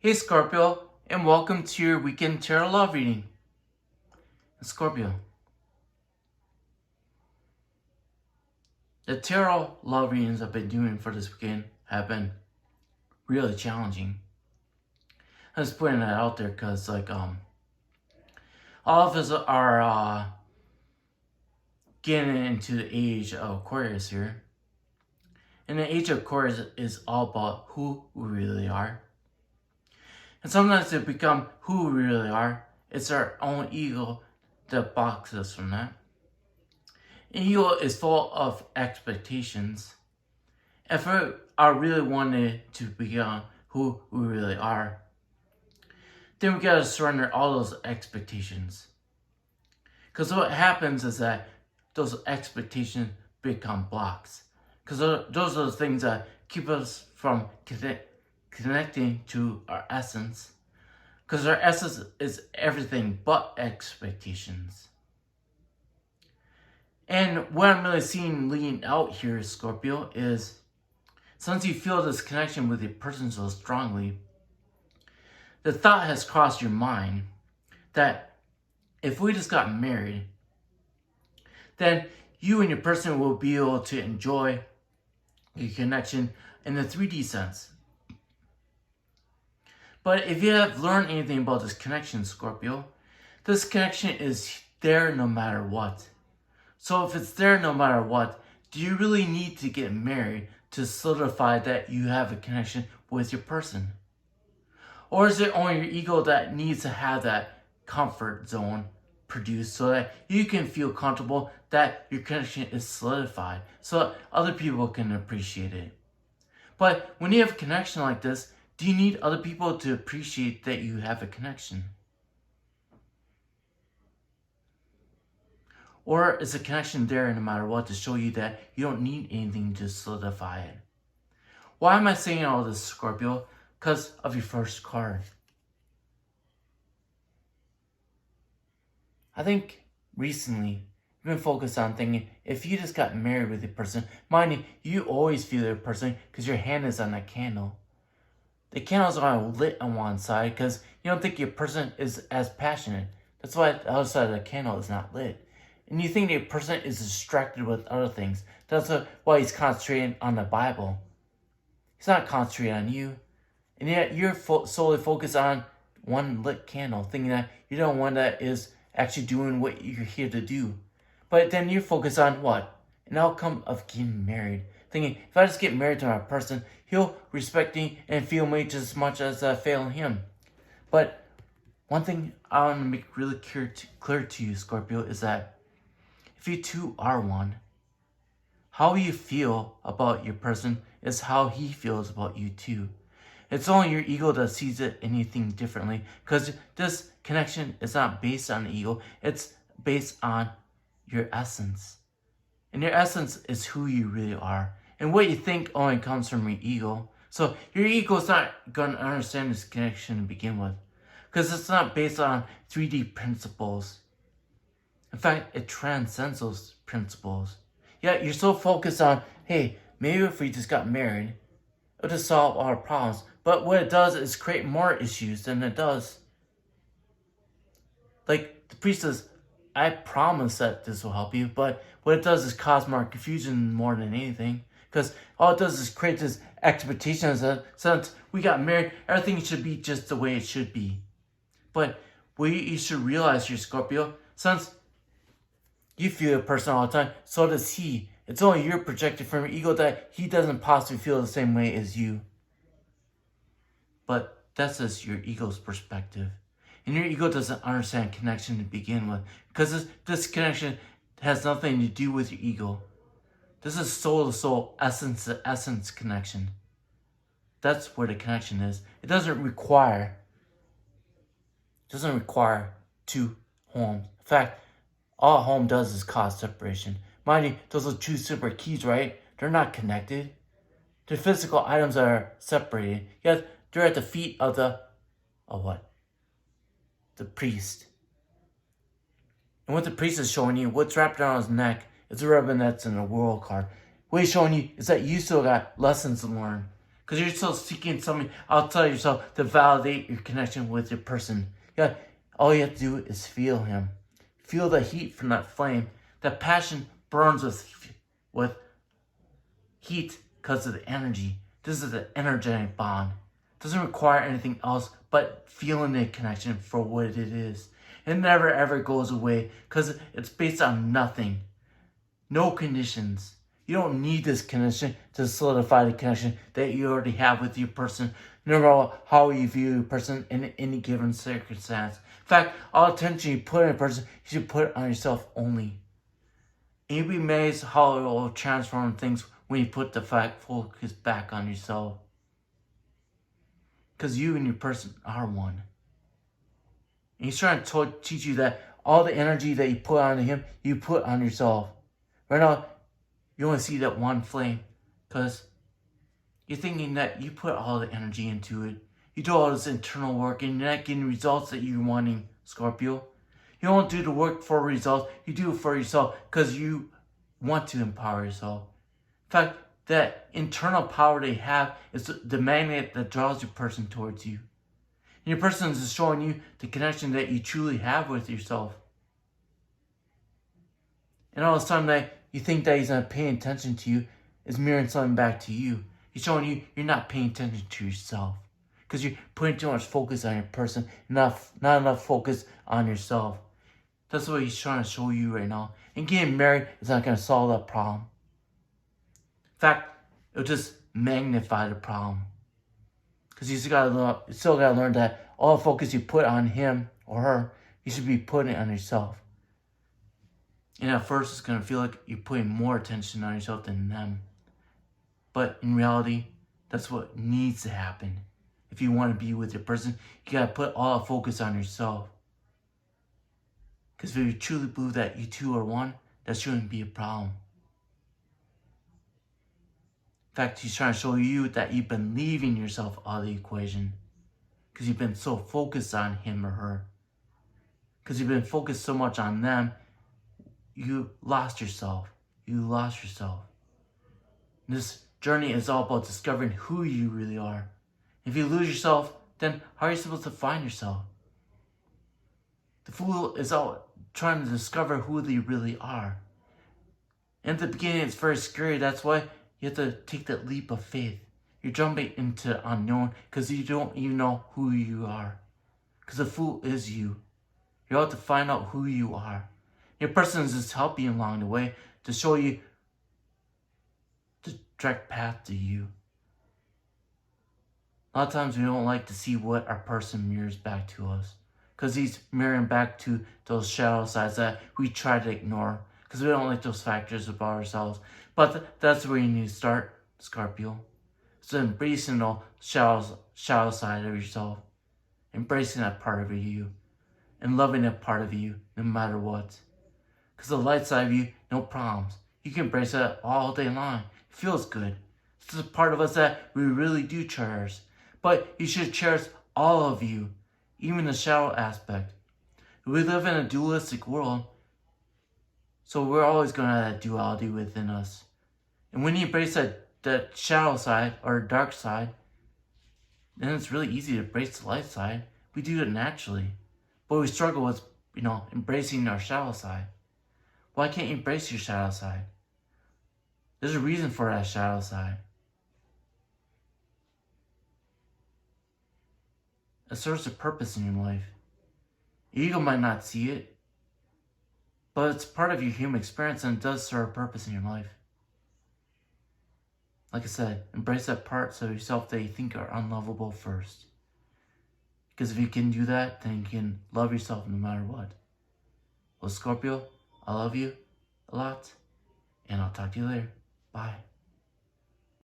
Hey Scorpio, and welcome to your weekend tarot love reading. Scorpio, the tarot love readings I've been doing for this weekend have been really challenging. I'm just putting that out there because all of us are getting into the age of Aquarius here. And the age of Aquarius is all about who we really are. And sometimes to become who we really are, it's our own ego that blocks us from that. And ego is full of expectations. If we are really wanting to become who we really are, then we gotta surrender all those expectations. Because what happens is that those expectations become blocks. Because those are the things that keep us from connecting to our essence. Because our essence is everything but expectations. And what I'm really seeing leading out here, Scorpio, is since you feel this connection with your person so strongly, the thought has crossed your mind that if we just got married, then you and your person will be able to enjoy your connection in the 3D sense. But if you have learned anything about this connection, Scorpio, this connection is there no matter what. So if it's there no matter what, do you really need to get married to solidify that you have a connection with your person? Or is it only your ego that needs to have that comfort zone produced so that you can feel comfortable that your connection is solidified so that other people can appreciate it? But when you have a connection like this, do you need other people to appreciate that you have a connection? Or is the connection there no matter what to show you that you don't need anything to solidify it? Why am I saying all this, Scorpio? Because of your first card. I think recently you've been focused on thinking if you just got married with a person, mind you, you always feel the person because your hand is on that candle. The candle's not lit on one side because you don't think your person is as passionate. That's why the other side of the candle is not lit. And you think the person is distracted with other things. That's why he's concentrating on the Bible. He's not concentrating on you. And yet you're solely focused on one lit candle, thinking that you're the one that is actually doing what you're here to do. But then you're focused on what? An outcome of getting married. Thinking, if I just get married to my person, he'll respect me and feel me just as much as I feel him. But one thing I want to make really clear to you, Scorpio, is that if you two are one, how you feel about your person is how he feels about you too. It's only your ego that sees it anything differently because this connection is not based on the ego, it's based on your essence. And your essence is who you really are. And what you think only comes from your ego. So your ego is not going to understand this connection to begin with because it's not based on 3D principles. In fact, it transcends those principles. Yet you're so focused on, hey, maybe if we just got married, it'll just solve all our problems. But what it does is create more issues than it does. Like the priest says, I promise that this will help you, but what it does is cause more confusion more than anything. Because all it does is create this expectation that since we got married, everything should be just the way it should be. But what you should realize here, Scorpio, since you feel a person all the time, so does he. It's only you're projected from your ego that he doesn't possibly feel the same way as you. But that's just your ego's perspective. And your ego doesn't understand connection to begin with. Because this connection has nothing to do with your ego. This is soul-to-soul, essence-to-essence connection. That's where the connection is. It doesn't require two homes. In fact, all a home does is cause separation. Mind you, those are two separate keys, right? They're not connected. The physical items that are separated. Yet they're at the feet of what? The priest. And what the priest is showing you, what's wrapped around his neck, is a ribbon that's in the world card. What he's showing you is that you still got lessons to learn. Because you're still seeking something outside yourself to validate your connection with your person. Yeah, all you have to do is feel him. Feel the heat from that flame. That passion burns with heat because of the energy. This is an energetic bond. It doesn't require anything else but feeling the connection for what it is. It never ever goes away because it's based on nothing. No conditions. You don't need this connection to solidify the connection that you already have with your person, no matter how you view your person in any given circumstance. In fact, all attention you put on a person, you should put it on yourself only. And you'll be amazed how it will transform things when you put the focus back on yourself. Because you and your person are one. And he's trying to teach you that all the energy that you put onto him, you put on yourself. Right now, you only see that one flame because you're thinking that you put all the energy into it. You do all this internal work and you're not getting results that you're wanting, Scorpio. You don't do the work for results. You do it for yourself because you want to empower yourself. In fact, that internal power they have is the magnet that draws your person towards you. And your person is showing you the connection that you truly have with yourself. And all this time that you think that he's not paying attention to you is mirroring something back to you. He's showing you you're not paying attention to yourself because you're putting too much focus on your person, not enough focus on yourself. That's what he's trying to show you right now. And getting married is not going to solve that problem. In fact, it'll just magnify the problem. Because you still got to learn that all the focus you put on him or her, you should be putting it on yourself. And at first, it's going to feel like you're putting more attention on yourself than them. But in reality, that's what needs to happen. If you want to be with your person, you got to put all the focus on yourself. Because if you truly believe that you two are one, that shouldn't be a problem. In fact, he's trying to show you that you've been leaving yourself out of the equation. Because you've been so focused on him or her. Because you've been focused so much on them, you lost yourself. You lost yourself. This journey is all about discovering who you really are. If you lose yourself, then how are you supposed to find yourself? The fool is out trying to discover who they really are. And at the beginning, it's very scary. That's why you have to take that leap of faith. You're jumping into the unknown because you don't even know who you are. Because the fool is you. You have to find out who you are. Your person is just helping you along the way to show you the direct path to you. A lot of times we don't like to see what our person mirrors back to us. Because he's mirroring back to those shadow sides that we try to ignore. Because we don't like those factors about ourselves. But that's where you need to start, Scorpio. So embracing the shadow side of yourself. Embracing that part of you. And loving that part of you no matter what. Because the light side of you, no problems. You can embrace that all day long. It feels good. It's a part of us that we really do cherish. But you should cherish all of you. Even the shadow aspect. We live in a dualistic world. So we're always going to have that duality within us. And when you embrace that shadow side or dark side, then it's really easy to embrace the light side. We do it naturally. But we struggle with, embracing our shadow side. Why can't you embrace your shadow side? There's a reason for that shadow side. It serves a purpose in your life. Your ego might not see it, but it's part of your human experience and it does serve a purpose in your life. Like I said, embrace that parts of yourself that you think are unlovable first. Because if you can do that, then you can love yourself no matter what. Well, Scorpio, I love you a lot, and I'll talk to you later. Bye.